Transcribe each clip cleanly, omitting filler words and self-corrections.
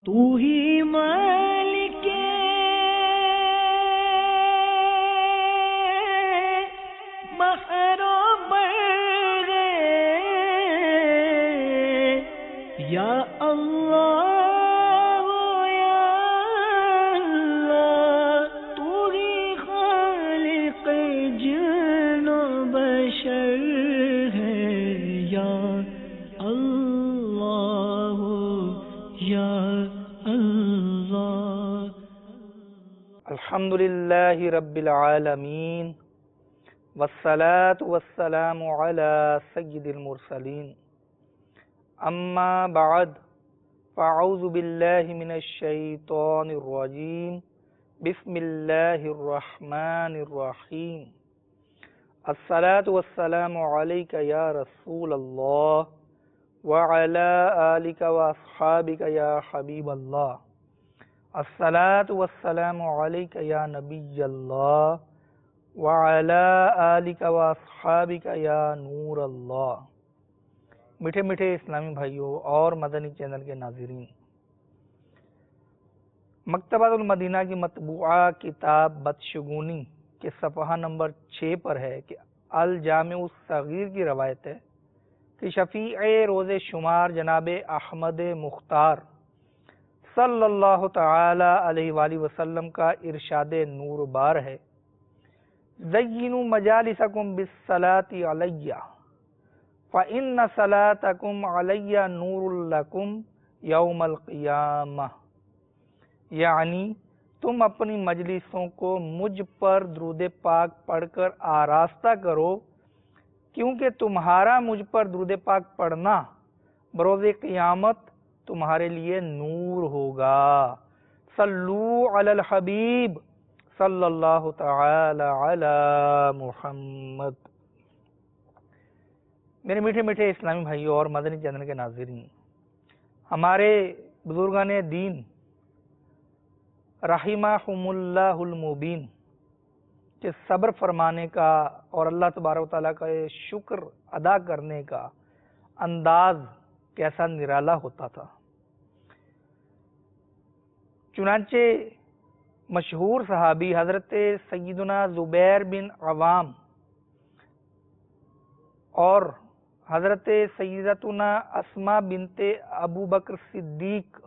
تو ہی مالک بحر و بر یا اللہ یا اللہ، تو ہی خالق جن و بشر ہے یا اللہ یا اللہ۔ الحمدللہ رب العالمین والصلاة والسلام علی سید المرسلین، اما بعد فاعوذ باللہ من الشیطان الرجیم، بسم اللہ الرحمن الرحیم۔ الصلاة والسلام علیک یا رسول اللہ وعلی آلک واصحابک یا حبیب اللہ۔ الصلاة والسلام علیک یا نبی اللہ وعلی آلک واصحابک یا نور اللہ۔ میٹھے میٹھے اسلامی بھائیوں اور مدنی چینل کے ناظرین، مکتبۃ المدینہ کی مطبوعہ کتاب بدشگونی کے صفحہ نمبر 6 پر ہے کہ الجامع الصغیر کی روایت ہے کہ شفیع روز شمار جناب احمد مختار صلی اللہ تعالی علیہ وآلہ وسلم کا ارشاد نور بار ہے، زینوا مجالسکم بالصلاۃ علیہ فإن صلاتکم علیہ نور لکم یوم القیامہ، یعنی تم اپنی مجلسوں کو مجھ پر درود پاک پڑھ کر آراستہ کرو، کیونکہ تمہارا مجھ پر درود پاک پڑھنا بروز قیامت تمہارے لیے نور ہوگا۔ صلو علی الحبیب صلی اللہ تعالی علی محمد۔ میرے میٹھے میٹھے اسلامی بھائیوں اور مدنی چینل کے ناظرین، ہمارے بزرگان دین رحمہم اللہ المبین کہ صبر فرمانے کا اور اللہ تبارک و تعالیٰ کا شکر ادا کرنے کا انداز کیسا نرالا ہوتا تھا۔ چنانچہ مشہور صحابی حضرت سیدنا زبیر بن عوام اور حضرت سیدتنا اسماء بنت ابو بکر صدیق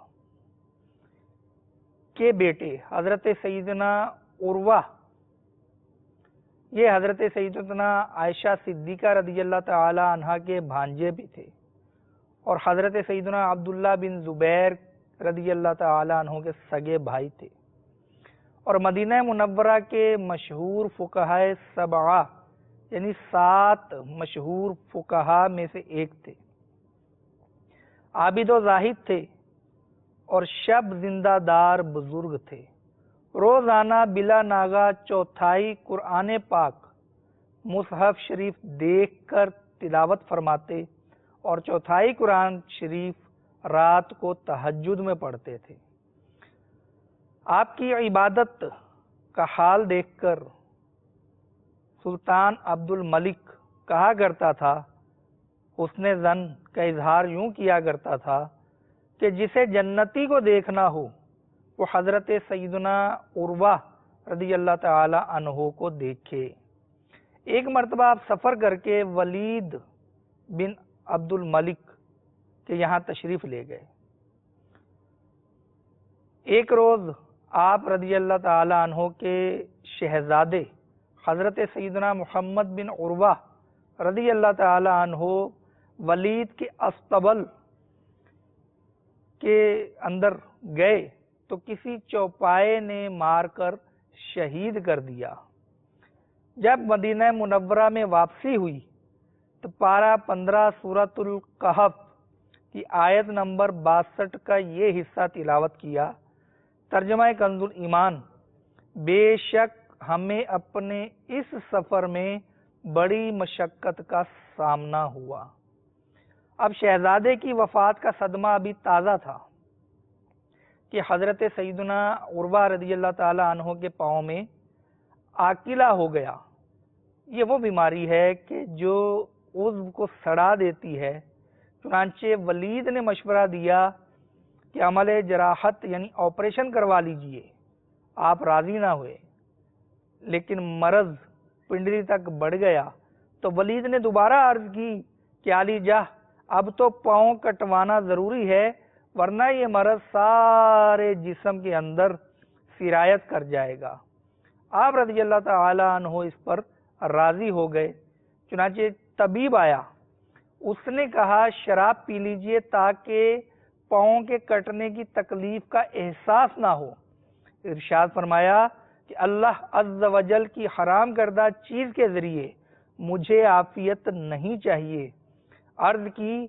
کے بیٹے حضرت سیدنا عروہ، یہ حضرت سیدتنا عائشہ صدیقہ رضی اللہ تعالی عنہا کے بھانجے بھی تھے، اور حضرت سیدنا عبداللہ بن زبیر رضی اللہ تعالی عنہ کے سگے بھائی تھے، اور مدینہ منورہ کے مشہور فقہاء سبعہ یعنی 7 مشہور فقہاء میں سے ایک تھے۔ عابد و زاہد تھے اور شب زندہ دار بزرگ تھے۔ روزانہ بلا ناغہ چوتھائی قرآن پاک مصحف شریف دیکھ کر تلاوت فرماتے اور چوتھائی قرآن شریف رات کو تہجد میں پڑھتے تھے۔ آپ کی عبادت کا حال دیکھ کر سلطان عبد الملک کہا کرتا تھا، حسن ظن کا اظہار یوں کیا کرتا تھا کہ جسے جنتی کو دیکھنا ہو وہ حضرت سیدنا عروہ رضی اللہ تعالی عنہ کو دیکھے۔ ایک مرتبہ آپ سفر کر کے ولید بن عبد الملک کے یہاں تشریف لے گئے۔ ایک روز آپ رضی اللہ تعالی عنہ کے شہزادے حضرت سیدنا محمد بن عروہ رضی اللہ تعالی عنہ ولید کے استبل کے اندر گئے تو کسی چوپائے نے مار کر شہید کر دیا۔ جب مدینہ منورہ میں واپسی ہوئی تو پارہ 15 سورۃ الکہف کی آیت نمبر 62 کا یہ حصہ تلاوت کیا۔ ترجمہ کنز ایمان: بے شک ہمیں اپنے اس سفر میں بڑی مشقت کا سامنا ہوا۔ اب شہزادے کی وفات کا صدمہ ابھی تازہ تھا کہ حضرت سیدنا عروہ رضی اللہ تعالی عنہ کے پاؤں میں عاقلہ ہو گیا۔ یہ وہ بیماری ہے کہ جو عضو کو سڑا دیتی ہے۔ چنانچہ ولید نے مشورہ دیا کہ عمل جراحت یعنی آپریشن کروا لیجئے، آپ راضی نہ ہوئے، لیکن مرض پنڈلی تک بڑھ گیا تو ولید نے دوبارہ عرض کی کہ علی جاہ اب تو پاؤں کٹوانا ضروری ہے، ورنہ یہ مرض سارے جسم کے اندر سرایت کر جائے گا۔ آپ رضی اللہ تعالی عنہ اس پر راضی ہو گئے۔ چنانچہ طبیب آیا، اس نے کہا شراب پی لیجئے تاکہ پاؤں کے کٹنے کی تکلیف کا احساس نہ ہو۔ ارشاد فرمایا کہ اللہ عز و جل کی حرام کردہ چیز کے ذریعے مجھے عافیت نہیں چاہیے۔ عرض کی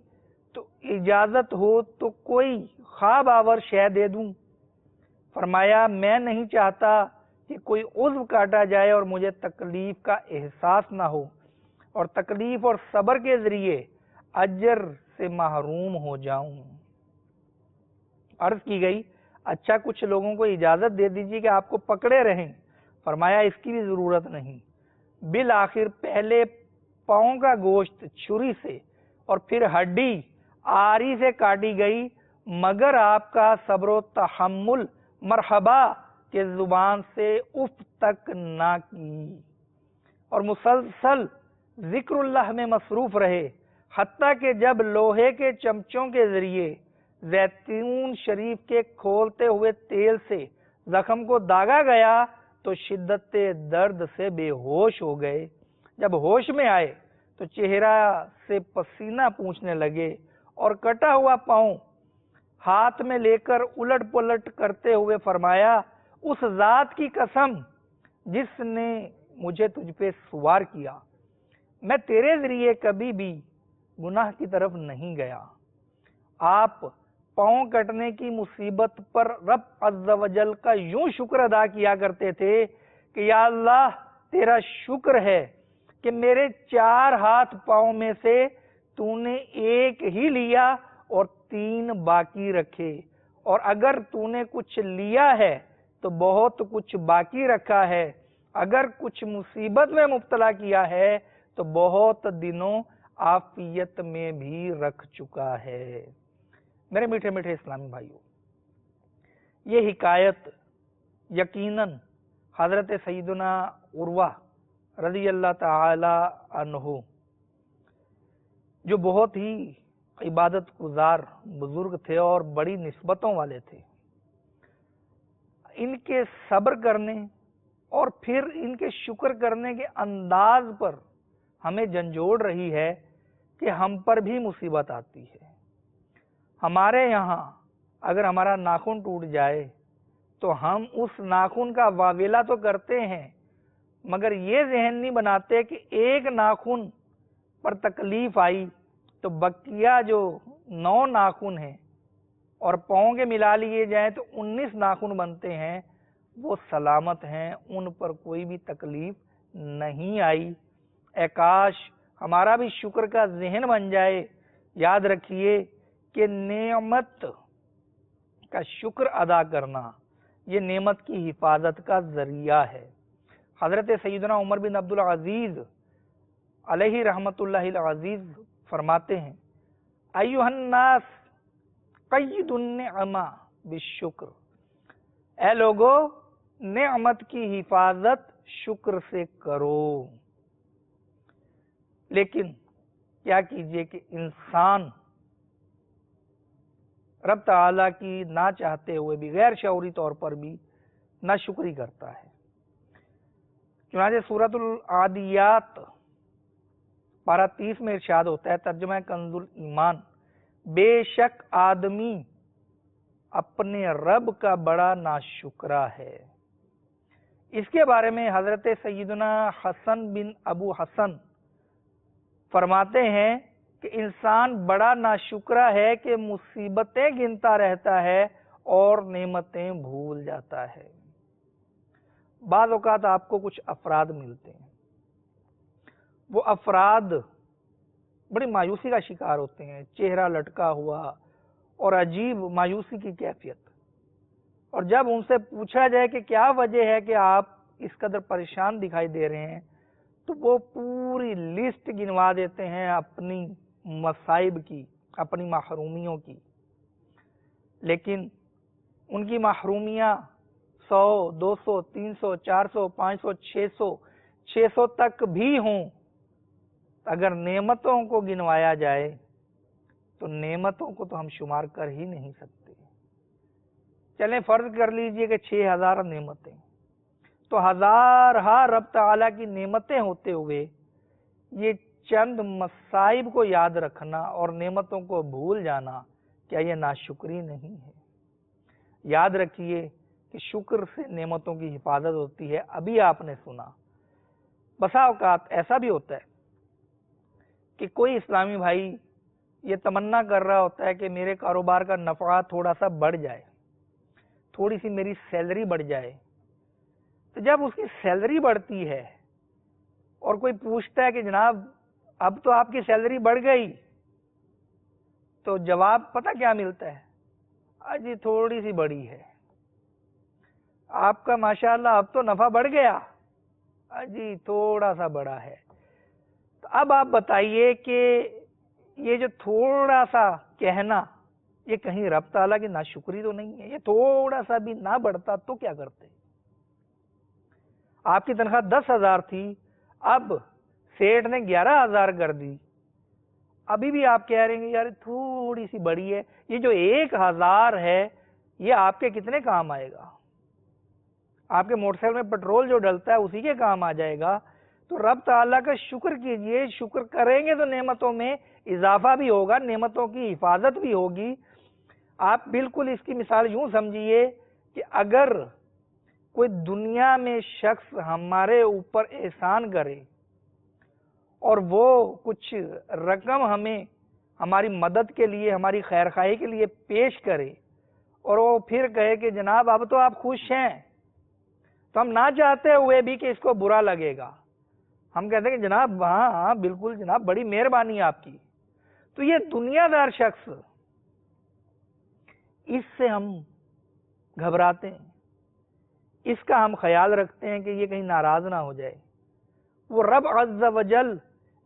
تو اجازت ہو تو کوئی خواب آور شے دے دوں؟ فرمایا میں نہیں چاہتا کہ کوئی عضو کاٹا جائے اور مجھے تکلیف کا احساس نہ ہو اور تکلیف اور صبر کے ذریعے اجر سے محروم ہو جاؤں۔ عرض کی گئی اچھا کچھ لوگوں کو اجازت دے دیجیے کہ آپ کو پکڑے رہیں۔ فرمایا اس کی بھی ضرورت نہیں۔ بالآخر پہلے پاؤں کا گوشت چھری سے اور پھر ہڈی آری سے کاٹی گئی، مگر آپ کا صبر و تحمل مرحبا کے زبان سے اف تک نہ کی اور مسلسل ذکر اللہ میں مصروف رہے، حتیٰ کہ جب لوہے کے چمچوں کے ذریعے زیتون شریف کے کھولتے ہوئے تیل سے زخم کو داغا گیا تو شدت درد سے بے ہوش ہو گئے۔ جب ہوش میں آئے تو چہرہ سے پسینہ پوچھنے لگے اور کٹا ہوا پاؤں ہاتھ میں لے کر الٹ پلٹ کرتے ہوئے فرمایا اس ذات کی قسم جس نے مجھے تجھ پہ سوار کیا، میں تیرے ذریعے کبھی بھی گناہ کی طرف نہیں گیا۔ آپ پاؤں کٹنے کی مصیبت پر رب عز و جل کا یوں شکر ادا کیا کرتے تھے کہ یا اللہ تیرا شکر ہے کہ میرے 4 ہاتھ پاؤں میں سے تو نے ایک ہی لیا اور 3 باقی رکھے، اور اگر تو نے کچھ لیا ہے تو بہت کچھ باقی رکھا ہے، اگر کچھ مصیبت میں مبتلا کیا ہے تو بہت دنوں عافیت میں بھی رکھ چکا ہے۔ میرے میٹھے میٹھے اسلامی بھائیوں، یہ حکایت یقیناً حضرت سیدنا عروہ رضی اللہ تعالی عنہ جو بہت ہی عبادت گزار بزرگ تھے اور بڑی نسبتوں والے تھے، ان کے صبر کرنے اور پھر ان کے شکر کرنے کے انداز پر ہمیں جھنجھوڑ رہی ہے کہ ہم پر بھی مصیبت آتی ہے۔ ہمارے یہاں اگر ہمارا ناخن ٹوٹ جائے تو ہم اس ناخن کا واویلا تو کرتے ہیں، مگر یہ ذہن نہیں بناتے کہ ایک ناخن پر تکلیف آئی تو بقیہ جو 9 ناخن ہیں اور پاؤں کے ملا لیے جائیں تو 19 ناخن بنتے ہیں، وہ سلامت ہیں، ان پر کوئی بھی تکلیف نہیں آئی۔ اے کاش ہمارا بھی شکر کا ذہن بن جائے۔ یاد رکھیے کہ نعمت کا شکر ادا کرنا یہ نعمت کی حفاظت کا ذریعہ ہے۔ حضرت سیدنا عمر بن عبدالعزیز علیہ رحمت اللہ العزیز فرماتے ہیں ایھا الناس قید النعمہ بالشکر، اے لوگو نعمت کی حفاظت شکر سے کرو۔ لیکن کیا کیجئے کہ انسان رب تعالیٰ کی نہ چاہتے ہوئے بھی غیر شعوری طور پر بھی ناشکری کرتا ہے۔ چنانچہ سورۃ العادیات پارہ 30 میں ارشاد ہوتا ہے، ترجمہ کنز الایمان، بے شک آدمی اپنے رب کا بڑا ناشکرا ہے۔ اس کے بارے میں حضرت سیدنا حسن بن ابو حسن فرماتے ہیں کہ انسان بڑا ناشکرا ہے کہ مصیبتیں گنتا رہتا ہے اور نعمتیں بھول جاتا ہے۔ بعض اوقات آپ کو کچھ افراد ملتے ہیں، وہ افراد بڑی مایوسی کا شکار ہوتے ہیں، چہرہ لٹکا ہوا اور عجیب مایوسی کی کیفیت، اور جب ان سے پوچھا جائے کہ کیا وجہ ہے کہ آپ اس قدر پریشان دکھائی دے رہے ہیں تو وہ پوری لسٹ گنوا دیتے ہیں اپنی مصائب کی، اپنی محرومیوں کی۔ لیکن ان کی محرومیاں 100 200 300 400 500 600 تک بھی ہوں، اگر نعمتوں کو گنوایا جائے تو نعمتوں کو تو ہم شمار کر ہی نہیں سکتے۔ چلیں فرض کر لیجئے کہ 6000 نعمتیں، تو ہزارہا رب تعالیٰ کی نعمتیں ہوتے ہوئے یہ چند مصائب کو یاد رکھنا اور نعمتوں کو بھول جانا، کیا یہ ناشکری نہیں ہے؟ یاد رکھیے کہ شکر سے نعمتوں کی حفاظت ہوتی ہے۔ ابھی آپ نے سنا بسا اوقات ایسا بھی ہوتا ہے کہ کوئی اسلامی بھائی یہ تمنا کر رہا ہوتا ہے کہ میرے کاروبار کا نفع تھوڑا سا بڑھ جائے، تھوڑی سی میری سیلری بڑھ جائے۔ تو جب اس کی سیلری بڑھتی ہے اور کوئی پوچھتا ہے کہ جناب اب تو آپ کی سیلری بڑھ گئی، تو جواب پتہ کیا ملتا ہے؟ جی تھوڑی سی بڑی ہے۔ آپ کا ماشاءاللہ اب تو نفع بڑھ گیا، جی تھوڑا سا بڑا ہے۔ تو اب آپ بتائیے کہ یہ جو تھوڑا سا کہنا، یہ کہیں رب تعالیٰ کی ناشکری تو نہیں ہے؟ یہ تھوڑا سا بھی نہ بڑھتا تو کیا کرتے؟ آپ کی تنخواہ 10,000 تھی، اب سیٹ نے 11,000 کر دی، ابھی بھی آپ کہہ رہے ہیں یار تھوڑی سی بڑی ہے۔ یہ جو 1,000 ہے یہ آپ کے کتنے کام آئے گا؟ آپ کے موٹر سائیکل میں پٹرول جو ڈلتا ہے اسی کے کام آ جائے گا۔ تو رب تعالیٰ کا شکر کیجئے، شکر کریں گے تو نعمتوں میں اضافہ بھی ہوگا، نعمتوں کی حفاظت بھی ہوگی۔ آپ بالکل اس کی مثال یوں سمجھیے کہ اگر کوئی دنیا میں شخص ہمارے اوپر احسان کرے اور وہ کچھ رقم ہمیں ہماری مدد کے لیے، ہماری خیر خواہی کے لیے پیش کرے اور وہ پھر کہے کہ جناب اب تو آپ خوش ہیں، تو ہم نہ چاہتے ہوئے بھی کہ اس کو برا لگے گا، ہم کہتے ہیں کہ جناب ہاں بالکل جناب بڑی مہربانی ہے آپ کی۔ تو یہ دنیا دار شخص، اس سے ہم گھبراتے ہیں، اس کا ہم خیال رکھتے ہیں کہ یہ کہیں ناراض نہ ہو جائے۔ وہ رب عز و جل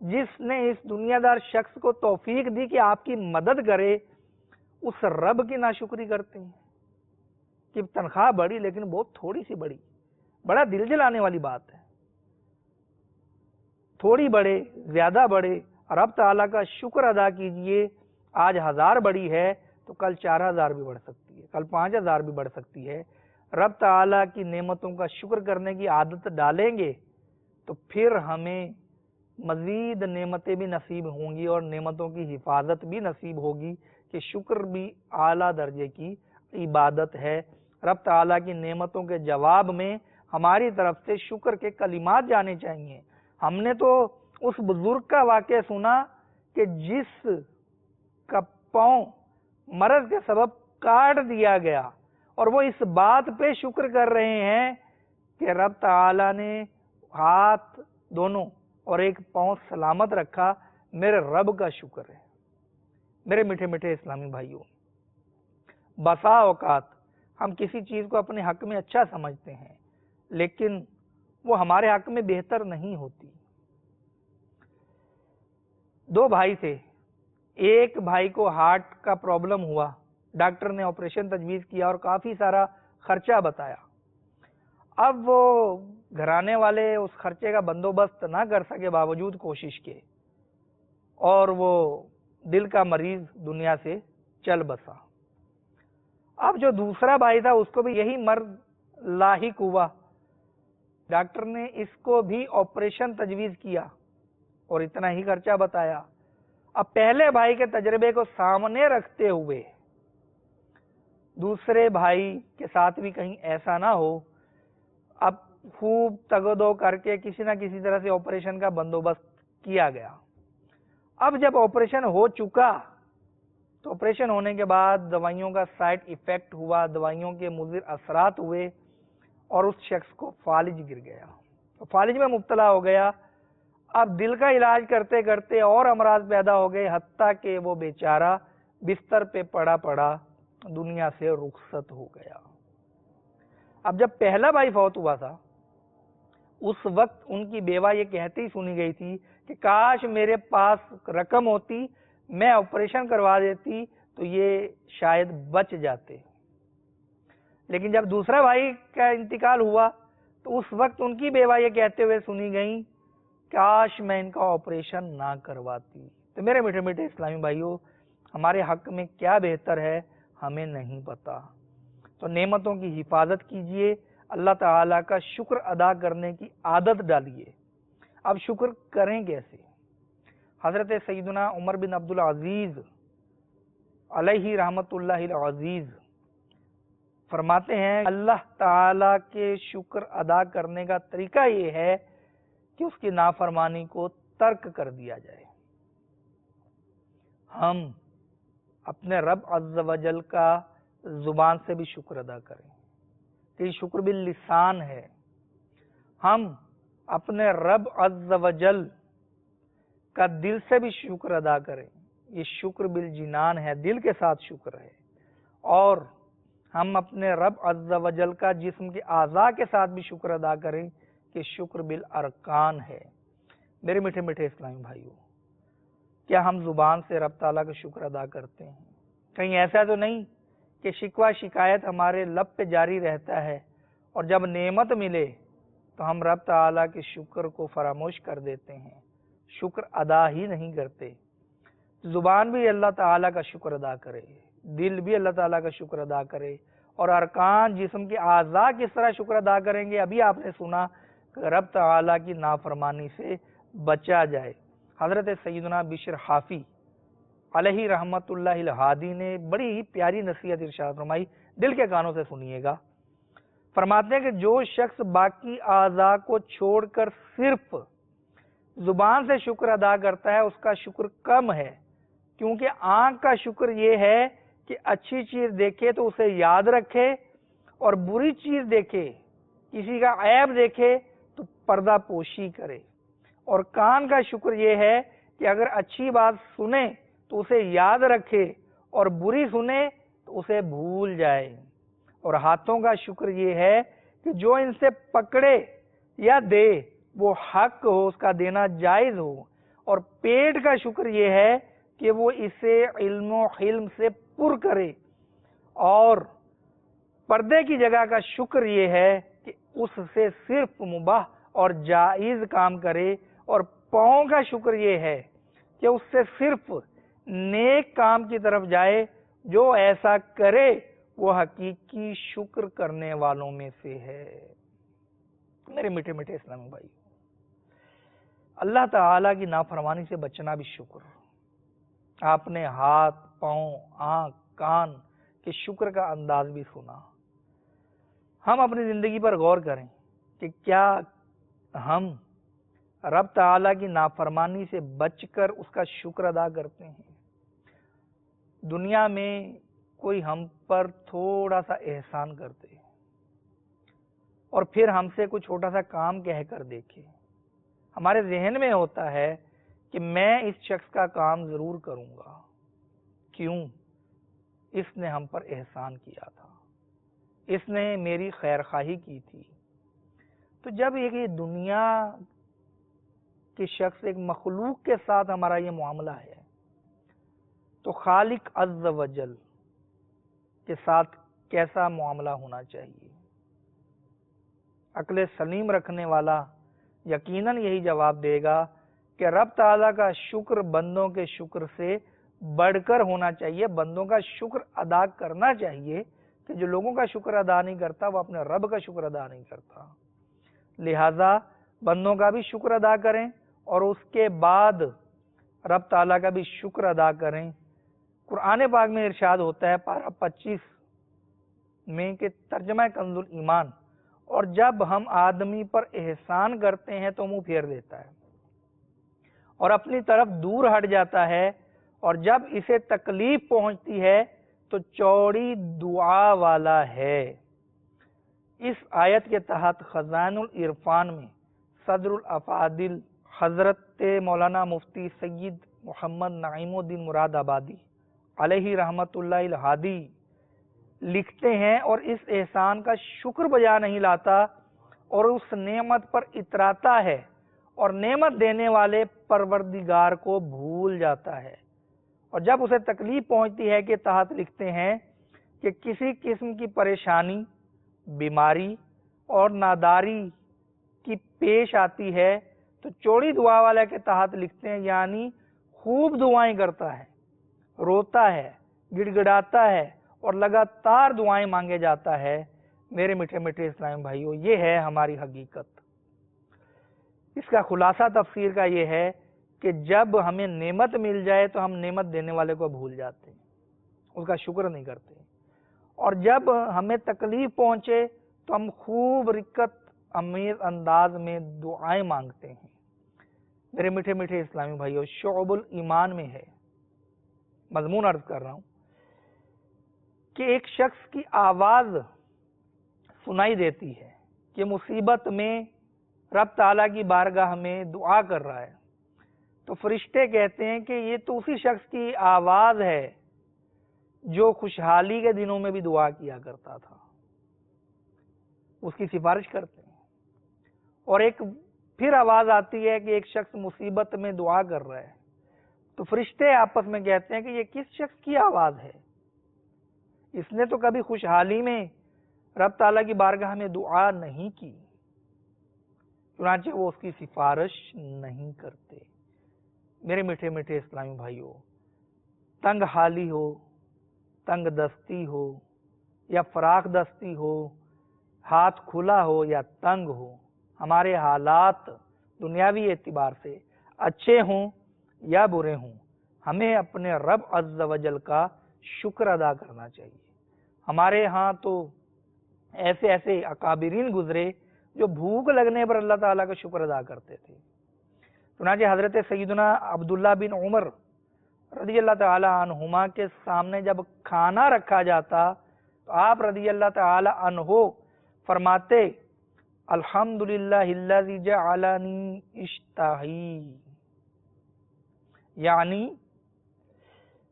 جس نے اس دنیا دار شخص کو توفیق دی کہ آپ کی مدد کرے، اس رب کی ناشکری کرتے ہیں کہ تنخواہ بڑی لیکن بہت تھوڑی سی بڑی۔ بڑا دل جلانے والی بات ہے۔ تھوڑی بڑھے زیادہ بڑھے، رب تعالیٰ کا شکر ادا کیجئے۔ آج 1000 بڑی ہے تو کل 4000 بھی بڑھ سکتی ہے، کل 5000 بھی بڑھ سکتی ہے۔ رب تعالیٰ کی نعمتوں کا شکر کرنے کی عادت ڈالیں گے تو پھر ہمیں مزید نعمتیں بھی نصیب ہوں گی اور نعمتوں کی حفاظت بھی نصیب ہوگی، کہ شکر بھی اعلیٰ درجے کی عبادت ہے۔ رب تعالیٰ کی نعمتوں کے جواب میں ہماری طرف سے شکر کے کلمات جانے چاہیے۔ ہم نے تو اس بزرگ کا واقعہ سنا کہ جس کا پاؤں مرض کے سبب کاٹ دیا گیا اور وہ اس بات پہ شکر کر رہے ہیں کہ رب تعالیٰ نے ہاتھ دونوں اور ایک پاؤں سلامت رکھا، میرے رب کا شکر ہے۔ میرے میٹھے میٹھے اسلامی بھائیوں، بسا اوقات ہم کسی چیز کو اپنے حق میں اچھا سمجھتے ہیں لیکن وہ ہمارے حق میں بہتر نہیں ہوتی۔ 2 بھائی تھے، ایک بھائی کو ہارٹ کا پرابلم ہوا، ڈاکٹر نے آپریشن تجویز کیا اور کافی سارا خرچہ بتایا۔ اب وہ گھرانے والے اس خرچے کا بندوبست نہ کر سکے باوجود کوشش کے، اور وہ دل کا مریض دنیا سے چل بسا۔ اب جو دوسرا بھائی تھا اس کو بھی یہی مرض لاحق ہوا، ڈاکٹر نے اس کو بھی آپریشن تجویز کیا اور اتنا ہی خرچہ بتایا۔ اب پہلے بھائی کے تجربے کو سامنے رکھتے ہوئے دوسرے بھائی کے ساتھ بھی کہیں ایسا نہ ہو، اب خوب تگ و دو کر کے کسی نہ کسی طرح سے آپریشن کا بندوبست کیا گیا۔ اب جب آپریشن ہو چکا تو آپریشن ہونے کے بعد دوائیوں کا سائیڈ ایفیکٹ ہوا، دوائیوں کے مضر اثرات ہوئے اور اس شخص کو فالج گر گیا، فالج میں مبتلا ہو گیا۔ اب دل کا علاج کرتے کرتے اور امراض پیدا ہو گئے، حتیٰ کہ وہ بیچارہ بستر پہ پڑا دنیا سے رخصت ہو گیا۔ اب جب پہلا بھائی فوت ہوا تھا اس وقت ان کی بیوہ یہ کہتی ہی سنی گئی تھی کہ کاش میرے پاس رقم ہوتی، میں آپریشن کروا دیتی تو یہ شاید بچ جاتے، لیکن جب دوسرا بھائی کا انتقال ہوا تو اس وقت ان کی بیوہ یہ کہتے ہوئے سنی گئیں، کاش میں ان کا آپریشن نہ کرواتی۔ تو میرے میٹھے میٹھے اسلامی بھائیوں، ہمارے حق میں کیا بہتر ہے ہمیں نہیں پتا۔ تو نعمتوں کی حفاظت کیجئے، اللہ تعالیٰ کا شکر ادا کرنے کی عادت ڈالیے۔ اب شکر کریں کیسے؟ حضرت سیدنا عمر بن عبدالعزیز علیہ رحمت اللہ العزیز فرماتے ہیں، اللہ تعالیٰ کے شکر ادا کرنے کا طریقہ یہ ہے کہ اس کی نافرمانی کو ترک کر دیا جائے۔ ہم اپنے رب عز و جل کا زبان سے بھی شکر ادا کریں کہ یہ شکر باللسان ہے۔ ہم اپنے رب عز و جل کا دل سے بھی شکر ادا کریں، یہ شکر بالجنان ہے، دل کے ساتھ شکر ہے۔ اور ہم اپنے رب عز و جل کا جسم کے اعضاء کے ساتھ بھی شکر ادا کریں کہ شکر بالارکان ہے۔ میرے میٹھے میٹھے اسلامی بھائیوں، کیا ہم زبان سے رب تعالیٰ کا شکر ادا کرتے ہیں؟ کہیں ایسا تو نہیں کہ شکوہ شکایت ہمارے لب پہ جاری رہتا ہے اور جب نعمت ملے تو ہم رب تعالیٰ کے شکر کو فراموش کر دیتے ہیں، شکر ادا ہی نہیں کرتے۔ زبان بھی اللہ تعالیٰ کا شکر ادا کرے، دل بھی اللہ تعالیٰ کا شکر ادا کرے، اور ارکان جسم کے اعضاء کس طرح شکر ادا کریں گے؟ ابھی آپ نے سنا کہ رب تعالیٰ کی نافرمانی سے بچا جائے۔ حضرت سیدنا بشر حافی علیہ رحمت اللہ الہادی نے بڑی ہی پیاری نصیحت ارشاد فرمائی، دل کے کانوں سے سنیے گا۔ فرماتے ہیں کہ جو شخص باقی اعضاء کو چھوڑ کر صرف زبان سے شکر ادا کرتا ہے اس کا شکر کم ہے، کیونکہ آنکھ کا شکر یہ ہے کہ اچھی چیز دیکھے تو اسے یاد رکھے، اور بری چیز دیکھے، کسی کا عیب دیکھے تو پردہ پوشی کرے۔ اور کان کا شکر یہ ہے کہ اگر اچھی بات سنے تو اسے یاد رکھے، اور بری سنے تو اسے بھول جائے۔ اور ہاتھوں کا شکر یہ ہے کہ جو ان سے پکڑے یا دے وہ حق ہو، اس کا دینا جائز ہو۔ اور پیٹ کا شکر یہ ہے کہ وہ اسے علم و حلم سے پر کرے۔ اور پردے کی جگہ کا شکر یہ ہے کہ اس سے صرف مباح اور جائز کام کرے۔ اور پاؤں کا شکر یہ ہے کہ اس سے صرف نیک کام کی طرف جائے۔ جو ایسا کرے وہ حقیقی شکر کرنے والوں میں سے ہے۔ میرے میٹھے میٹھے اسلامی بھائی، اللہ تعالیٰ کی نافرمانی سے بچنا بھی شکر۔ آپ نے ہاتھ، پاؤں، آنکھ، کان کے شکر کا انداز بھی سنا۔ ہم اپنی زندگی پر غور کریں کہ کیا ہم رب تعالیٰ کی نافرمانی سے بچ کر اس کا شکر ادا کرتے ہیں؟ دنیا میں کوئی ہم پر تھوڑا سا احسان کرتے اور پھر ہم سے کوئی چھوٹا سا کام کہہ کر دیکھے، ہمارے ذہن میں ہوتا ہے کہ میں اس شخص کا کام ضرور کروں گا، کیوں؟ اس نے ہم پر احسان کیا تھا، اس نے میری خیر خواہی کی تھی۔ تو جب یہ دنیا کے شخص ایک مخلوق کے ساتھ ہمارا یہ معاملہ ہے تو خالق عز و جل کے ساتھ کیسا معاملہ ہونا چاہیے؟ عقل سلیم رکھنے والا یقیناً یہی جواب دے گا کہ رب تعالیٰ کا شکر بندوں کے شکر سے بڑھ کر ہونا چاہیے۔ بندوں کا شکر ادا کرنا چاہیے کہ جو لوگوں کا شکر ادا نہیں کرتا وہ اپنے رب کا شکر ادا نہیں کرتا۔ لہذا بندوں کا بھی شکر ادا کریں اور اس کے بعد رب تعالیٰ کا بھی شکر ادا کریں۔ قرآن پاک میں ارشاد ہوتا ہے پارہ 25 میں کہ ترجمہ کنز الایمان، اور جب ہم آدمی پر احسان کرتے ہیں تو منہ پھیر دیتا ہے اور اپنی طرف دور ہٹ جاتا ہے، اور جب اسے تکلیف پہنچتی ہے تو چوڑی دعا والا ہے۔ اس آیت کے تحت خزائن العرفان میں صدر الافاضل حضرت مولانا مفتی سید محمد نعیم الدین مراد آبادی علیہ رحمت اللہ الہادی لکھتے ہیں، اور اس احسان کا شکر بجا نہیں لاتا اور اس نعمت پر اتراتا ہے اور نعمت دینے والے پروردگار کو بھول جاتا ہے، اور جب اسے تکلیف پہنچتی ہے کہ تحت لکھتے ہیں کہ کسی قسم کی پریشانی، بیماری اور ناداری کی پیش آتی ہے تو چوڑی دعا والا کے تحت لکھتے ہیں یعنی خوب دعائیں کرتا ہے، روتا ہے، گڑ گڑاتا ہے اور لگاتار دعائیں مانگے جاتا ہے۔ میرے میٹھے میٹھے اسلامی بھائیوں، یہ ہے ہماری حقیقت۔ اس کا خلاصہ تفسیر کا یہ ہے کہ جب ہمیں نعمت مل جائے تو ہم نعمت دینے والے کو بھول جاتے ہیں، اس کا شکر نہیں کرتے، اور جب ہمیں تکلیف پہنچے تو ہم خوب رقت امیز انداز میں دعائیں مانگتے ہیں۔ میرے میٹھے میٹھے اسلامی بھائیوں، شعب الایمان میں ہے، مضمون عرض کر رہا ہوں کہ ایک شخص کی آواز سنائی دیتی ہے کہ مصیبت میں رب تعالیٰ کی بارگاہ میں دعا کر رہا ہے، تو فرشتے کہتے ہیں کہ یہ تو اسی شخص کی آواز ہے جو خوشحالی کے دنوں میں بھی دعا کیا کرتا تھا، اس کی سفارش کرتے ہیں۔ اور ایک پھر آواز آتی ہے کہ ایک شخص مصیبت میں دعا کر رہا ہے، تو فرشتے آپس میں کہتے ہیں کہ یہ کس شخص کی آواز ہے، اس نے تو کبھی خوشحالی میں رب تعالیٰ کی بارگاہ میں دعا نہیں کی، چنانچہ وہ اس کی سفارش نہیں کرتے۔ میرے میٹھے میٹھے اسلامی بھائیوں، تنگ حالی ہو، تنگ دستی ہو یا فراخ دستی ہو، ہاتھ کھلا ہو یا تنگ ہو، ہمارے حالات دنیاوی اعتبار سے اچھے ہوں یا برے ہوں، ہمیں اپنے رب عز و جل کا شکر ادا کرنا چاہیے۔ ہمارے ہاں تو ایسے ایسے اکابرین گزرے جو بھوک لگنے پر اللہ تعالیٰ کا شکر ادا کرتے تھے۔ چنانچہ حضرت سیدنا عبداللہ بن عمر رضی اللہ تعالی عنہما کے سامنے جب کھانا رکھا جاتا تو آپ رضی اللہ تعالی عنہ فرماتے الحمدللہ الذی جعلنی اشتہی، یعنی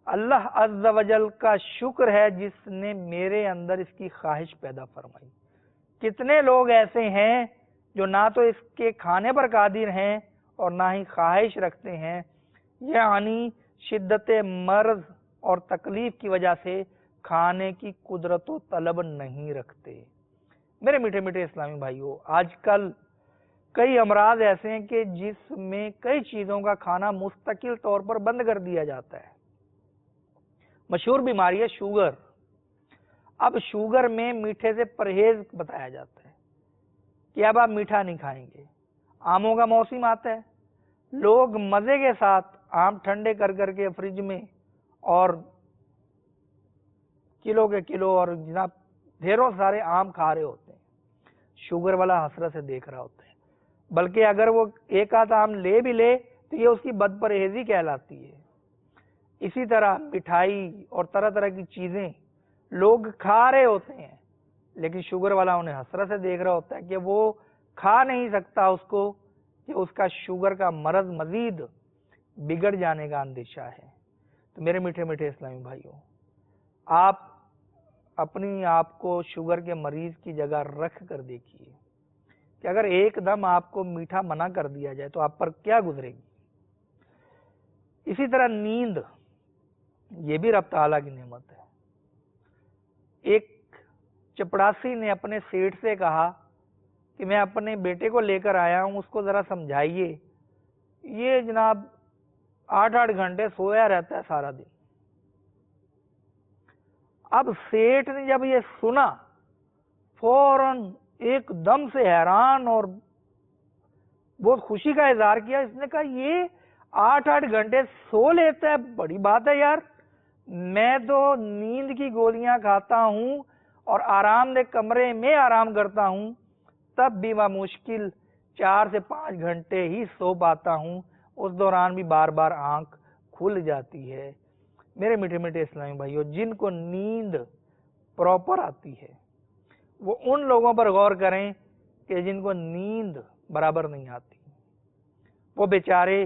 اللہ عز و جل کا شکر ہے جس نے میرے اندر اس کی خواہش پیدا فرمائی۔ کتنے لوگ ایسے ہیں جو نہ تو اس کے کھانے پر قادر ہیں اور نہ ہی خواہش رکھتے ہیں، یعنی شدت مرض اور تکلیف کی وجہ سے کھانے کی قدرت و طلب نہیں رکھتے۔ میرے میٹھے میٹھے اسلامی بھائیوں، آج کل کئی امراض ایسے ہیں کہ جس میں کئی چیزوں کا کھانا مستقل طور پر بند کر دیا جاتا ہے۔ مشہور بیماری ہے شوگر۔ اب شوگر میں میٹھے سے پرہیز بتایا جاتا ہے کہ اب آپ میٹھا نہیں کھائیں گے۔ آموں کا موسم آتا ہے، لوگ مزے کے ساتھ آم ٹھنڈے کر کر کے فریج میں اور کلو کے کلو اور جناب ڈھیروں سارے آم کھا رہے ہوتے ہیں، شوگر والا حسرت سے دیکھ رہا ہوتا ہے، بلکہ اگر وہ ایک آدھ آم لے بھی لے تو یہ اس کی بد پرہیزی کہلاتی ہے۔ اسی طرح مٹھائی اور طرح طرح کی چیزیں لوگ کھا رہے ہوتے ہیں، لیکن شوگر والا انہیں حسرت سے دیکھ رہا ہوتا ہے کہ وہ کھا نہیں سکتا اس کو، کہ اس کا شوگر کا مرض مزید بگڑ جانے کا اندیشہ ہے۔ تو میرے میٹھے میٹھے اسلامی بھائیوں، آپ اپنی آپ کو شوگر کے مریض کی جگہ رکھ کر دیکھیے کہ اگر ایک دم آپ کو میٹھا منع کر دیا جائے تو آپ پر کیا گزرے گی۔ اسی طرح نیند، یہ بھی رب تعالیٰ کی نعمت ہے۔ ایک چپڑاسی نے اپنے سیٹ سے کہا کہ میں اپنے بیٹے کو لے کر آیا ہوں، اس کو ذرا سمجھائیے، یہ جناب 8 گھنٹے سویا رہتا ہے سارا دن۔ اب سیٹ نے جب یہ سنا فوراً ایک دم سے حیران اور بہت خوشی کا اظہار کیا۔ اس نے کہا یہ 8 گھنٹے سو لیتا ہے، بڑی بات ہے یار، میں تو نیند کی گولیاں کھاتا ہوں اور آرام دہ کمرے میں آرام کرتا ہوں، تب بھی میں مشکل 4 سے 5 گھنٹے ہی سو پاتا ہوں، اس دوران بھی بار بار آنکھ کھل جاتی ہے۔ میرے میٹھے میٹھے اسلامی بھائیوں، جن کو نیند پراپر آتی ہے وہ ان لوگوں پر غور کریں کہ جن کو نیند برابر نہیں آتی، وہ بیچارے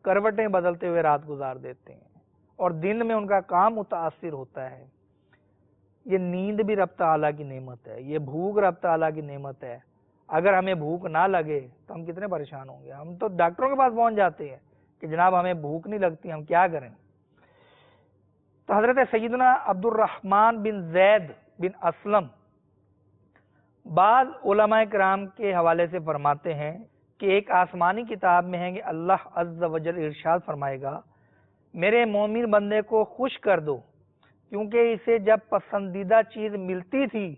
کروٹیں بدلتے ہوئے رات گزار دیتے ہیں اور دن میں ان کا کام متاثر ہوتا ہے۔ یہ نیند بھی رب تعالیٰ کی نعمت ہے، یہ بھوک رب تعالیٰ کی نعمت ہے۔ اگر ہمیں بھوک نہ لگے تو ہم کتنے پریشان ہوں گے، ہم تو ڈاکٹروں کے پاس پہنچ جاتے ہیں کہ جناب ہمیں بھوک نہیں لگتی، ہم کیا کریں۔ تو حضرت سیدنا عبد الرحمن بن زید بن اسلم بعض علماء کرام کے حوالے سے فرماتے ہیں کہ ایک آسمانی کتاب میں ہے کہ اللہ عز و جل ارشاد فرمائے گا میرے مومن بندے کو خوش کر دو، کیونکہ اسے جب پسندیدہ چیز ملتی تھی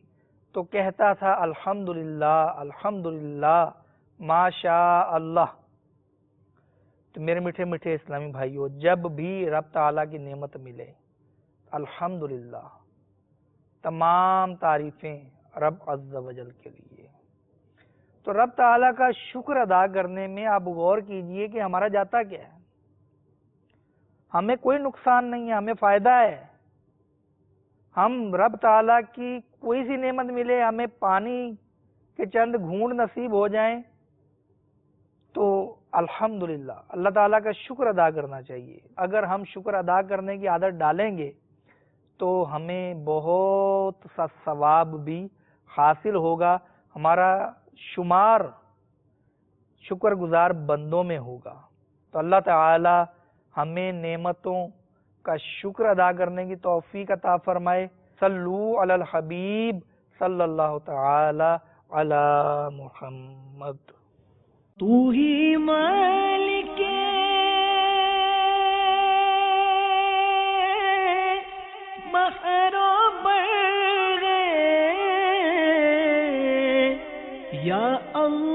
تو کہتا تھا الحمدللہ الحمدللہ ماشاء اللہ۔ تو میرے میٹھے میٹھے اسلامی بھائیوں، جب بھی رب تعالیٰ کی نعمت ملے الحمدللہ، تمام تعریفیں رب عز و جل کے لیے۔ تو رب تعالیٰ کا شکر ادا کرنے میں آپ غور کیجئے کہ ہمارا جاتا کیا ہے۔ ہمیں کوئی نقصان نہیں ہے، ہمیں فائدہ ہے۔ ہم رب تعالیٰ کی کوئی سی نعمت ملے، ہمیں پانی کے چند گھونٹ نصیب ہو جائیں تو الحمدللہ اللہ تعالیٰ کا شکر ادا کرنا چاہیے۔ اگر ہم شکر ادا کرنے کی عادت ڈالیں گے تو ہمیں بہت سا ثواب بھی حاصل ہوگا، ہمارا شمار شکر گزار بندوں میں ہوگا۔ تو اللہ تعالی ہمیں نعمتوں کا شکر ادا کرنے کی توفیق عطا فرمائے۔ صلو علی الحبیب صلی اللہ تعالی علی محمد۔ تو ہی مالک بحر و بر ہے یا اللہ